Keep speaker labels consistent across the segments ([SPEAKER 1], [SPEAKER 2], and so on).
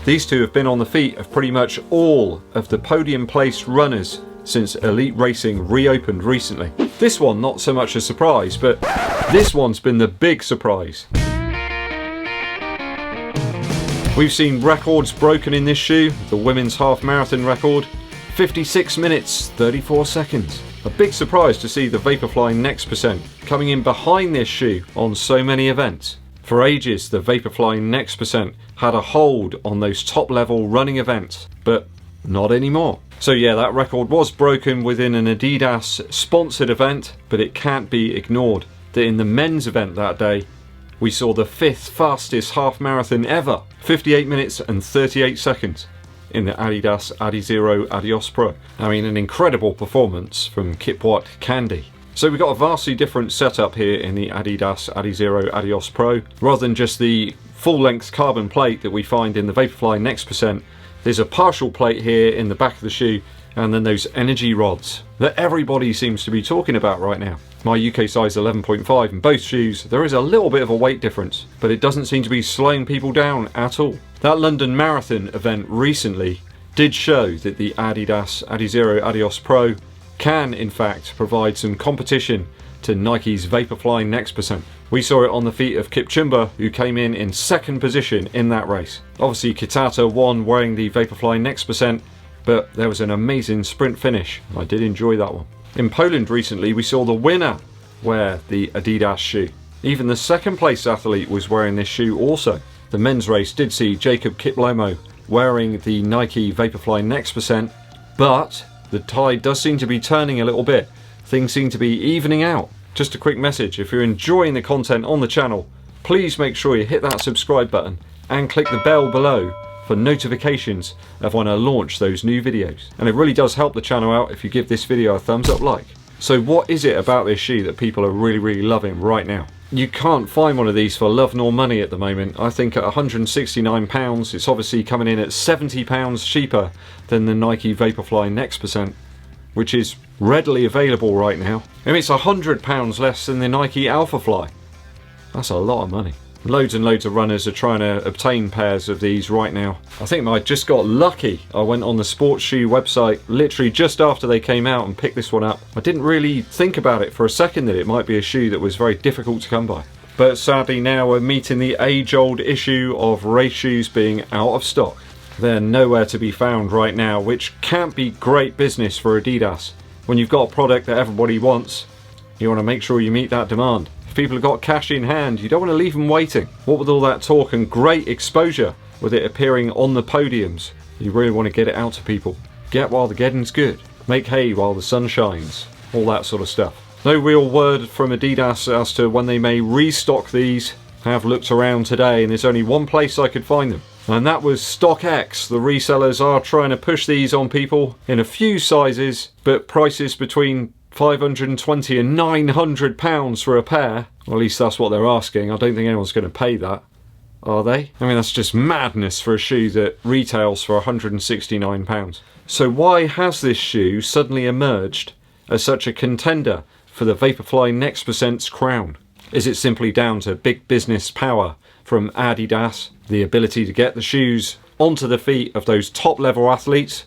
[SPEAKER 1] These two have been on the feet of pretty much all of the podium placed runners since Elite Racing reopened recently. This one not so much a surprise, but this one's been the big surprise. We've seen records broken in this shoe, the women's half marathon record, 56 minutes 34 seconds. A big surprise to see the Vaporfly Next percent coming in behind this shoe on so many events. For ages the Vaporfly Next percent had a hold on those top level running events, but not anymore. So yeah, that record was broken within an Adidas sponsored event, but it can't be ignored that in the men's event that day we saw the 5th fastest half marathon ever, 58 minutes and 38 seconds in the Adidas Adizero Adios Pro. I mean, an incredible performance from Kipwat Candy. So we've got a vastly different setup here in the Adidas Adizero Adios Pro. Rather than just the full length carbon plate that we find in the Vaporfly Next percent, there's a partial plate here in the back of the shoe, and then those energy rods that everybody seems to be talking about right now. My UK size 11.5 in both shoes, there is a little bit of a weight difference, but it doesn't seem to be slowing people down at all. That London Marathon event recently did show that the Adidas Adizero Adios Pro can in fact provide some competition to Nike's Vaporfly Next percent. We saw it on the feet of Kipchumba, who came in second position in that race. Obviously Kitata won wearing the Vaporfly Next percent, but there was an amazing sprint finish. I did enjoy that one. In Poland recently we saw the winner wear the Adidas shoe. Even the second place athlete was wearing this shoe also. The men's race did see Jacob Kiplomo wearing the Nike Vaporfly Next percent, but the tide does seem to be turning a little bit. Things seem to be evening out. Just a quick message, if you're enjoying the content on the channel, please make sure you hit that subscribe button and click the bell below for notifications of when I launch those new videos. And it really does help the channel out if you give this video a thumbs up like. So what is it about this shoe that people are really loving right now? You can't find one of these for love nor money at the moment. I think at £169 it's obviously coming in at £70 cheaper than the Nike Vaporfly Next percent, which is readily available right now. I mean, it's £100 less than the Nike Alphafly. That's a lot of money. Loads and loads of runners are trying to obtain pairs of these right now. I think I just got lucky. I went on the sports shoe website literally just after they came out and picked this one up. I didn't really think about it for a second that it might be a shoe that was very difficult to come by. But sadly now we're meeting the age-old issue of race shoes being out of stock. They're nowhere to be found right now, which can't be great business for Adidas. When you've got a product that everybody wants, you want to make sure you meet that demand. If people have got cash in hand, you don't want to leave them waiting. What with all that talk and great exposure with it appearing on the podiums, you really want to get it out to people. Get while the getting's good. Make hay while the sun shines. All that sort of stuff. No real word from Adidas as to when they may restock these. I have looked around today and there's only one place I could find them, and that was StockX. The resellers are trying to push these on people in a few sizes, but prices between £520 and £900 for a pair. Or at least that's what they're asking. I don't think anyone's going to pay that, are they? I mean, that's just madness for a shoe that retails for £169. So why has this shoe suddenly emerged as such a contender for the Vaporfly Next percent's crown? Is it simply down to big business power from Adidas, the ability to get the shoes onto the feet of those top level athletes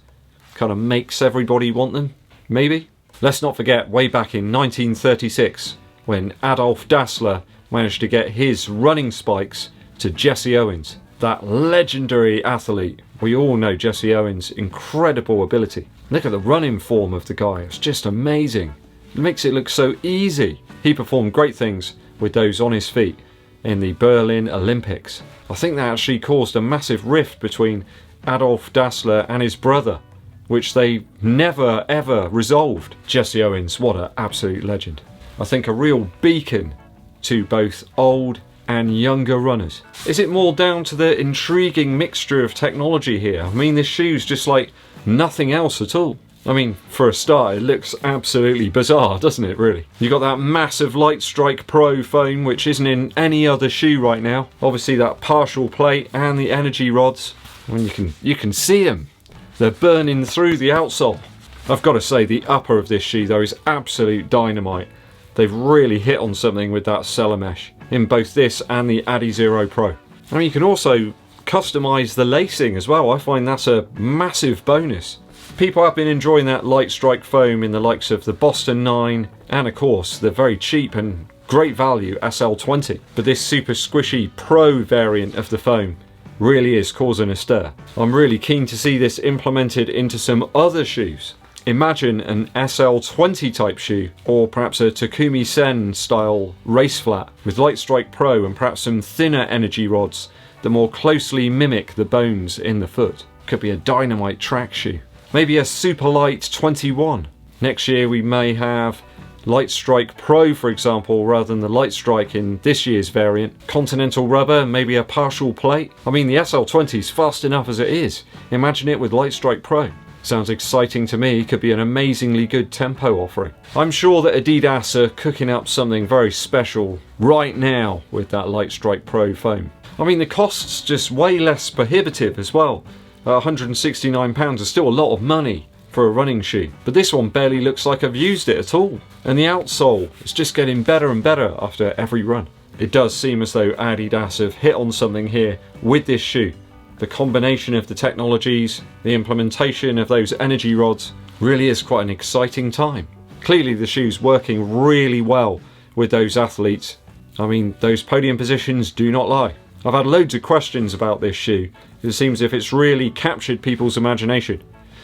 [SPEAKER 1] kind of makes everybody want them? Maybe? Let's not forget way back in 1936 when Adolf Dassler managed to get his running spikes to Jesse Owens, that legendary athlete. We all know Jesse Owens' incredible ability. Look at the running form of the guy, it's just amazing. It makes it look so easy. He performed great things with those on his feet in the Berlin Olympics. I think that actually caused a massive rift between Adolf Dassler and his brother, which they never ever resolved. Jesse Owens, what an absolute legend. I think a real beacon to both old and younger runners. Is it more down to the intriguing mixture of technology here? I mean, this shoe's just like nothing else at all. I mean, for a start, it looks absolutely bizarre, doesn't it, really? You got that massive Lightstrike Pro foam, which isn't in any other shoe right now. Obviously that partial plate and the energy rods. I mean, you can see them. They're burning through the outsole. I've got to say, the upper of this shoe though is absolute dynamite. They've really hit on something with that Cellar mesh in both this and the Adizero Pro. I mean, you can also customise the lacing as well. I find that's a massive bonus. People have been enjoying that Lightstrike foam in the likes of the Boston 9 and of course the very cheap and great value SL20. But this super squishy Pro variant of the foam really is causing a stir. I'm really keen to see this implemented into some other shoes. Imagine an SL20 type shoe, or perhaps a Takumi Sen style race flat with Lightstrike Pro and perhaps some thinner energy rods that more closely mimic the bones in the foot. Could be a dynamite track shoe. Maybe a super light 21. Next year we may have Lightstrike Pro, for example, rather than the Lightstrike in this year's variant. Continental rubber, maybe a partial plate. I mean, the SL20 is fast enough as it is. Imagine it with Lightstrike Pro. Sounds exciting to me. Could be an amazingly good tempo offering. I'm sure that Adidas are cooking up something very special right now with that Lightstrike Pro foam. I mean, the cost's just way less prohibitive as well. £169 is still a lot of money for a running shoe, but this one barely looks like I've used it at all. And the outsole is just getting better and better after every run. It does seem as though Adidas have hit on something here with this shoe. The combination of the technologies, the implementation of those energy rods, really is quite an exciting time. Clearly the shoe's working really well with those athletes. I mean, those podium positions do not lie. I've had loads of questions about this shoe. It seems as if it's really captured people's imagination.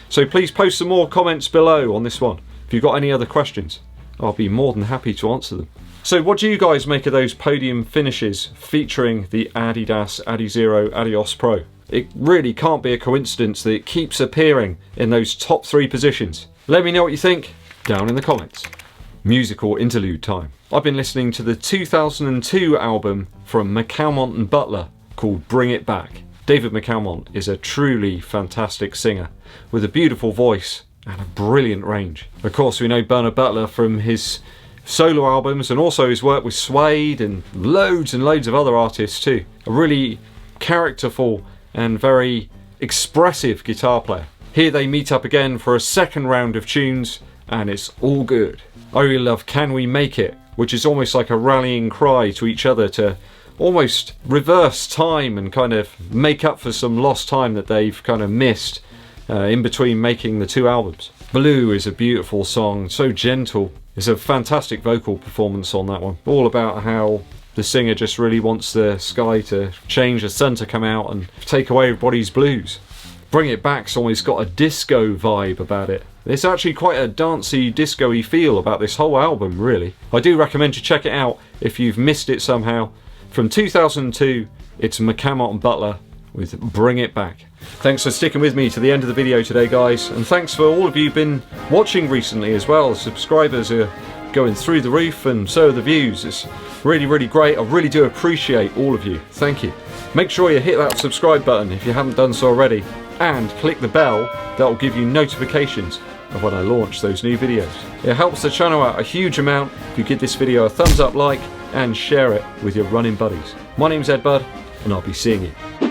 [SPEAKER 1] So please post some more comments below on this one. If you've got any other questions, I'll be more than happy to answer them. So what do you guys make of those podium finishes featuring the Adidas Adizero Adios Pro? It really can't be a coincidence that it keeps appearing in those top 3 positions. Let me know what you think down in the comments. Musical interlude time. I've been listening to the 2002 album from McAlmont and Butler called Bring It Back. David McAlmont is a truly fantastic singer with a beautiful voice and a brilliant range. Of course, we know Bernard Butler from his solo albums and also his work with Suede and loads of other artists too. A really characterful and very expressive guitar player. Here they meet up again for a second round of tunes and it's all good. I really love Can We Make It, which is almost like a rallying cry to each other to almost reverse time and kind of make up for some lost time that they've kind of missed in between making the 2 albums. Blue is a beautiful song, so gentle. It's a fantastic vocal performance on that one. All about how the singer just really wants the sky to change, the sun to come out and take away everybody's blues. Bring It Back's almost got a disco vibe about it. It's actually quite a dancey, disco-y feel about this whole album, really. I do recommend you check it out if you've missed it somehow. From 2002, it's McAlmont and Butler with Bring It Back. Thanks for sticking with me to the end of the video today, guys, and thanks for all of you been watching recently as well. Subscribers are going through the roof and so are the views. It's really great. I really do appreciate all of you. Thank you. Make sure you hit that subscribe button if you haven't done so already, and click the bell that will give you notifications of when I launch those new videos. It helps the channel out a huge amount if you give this video a thumbs up, like, and share it with your running buddies. My name's EDDBUD, and I'll be seeing you.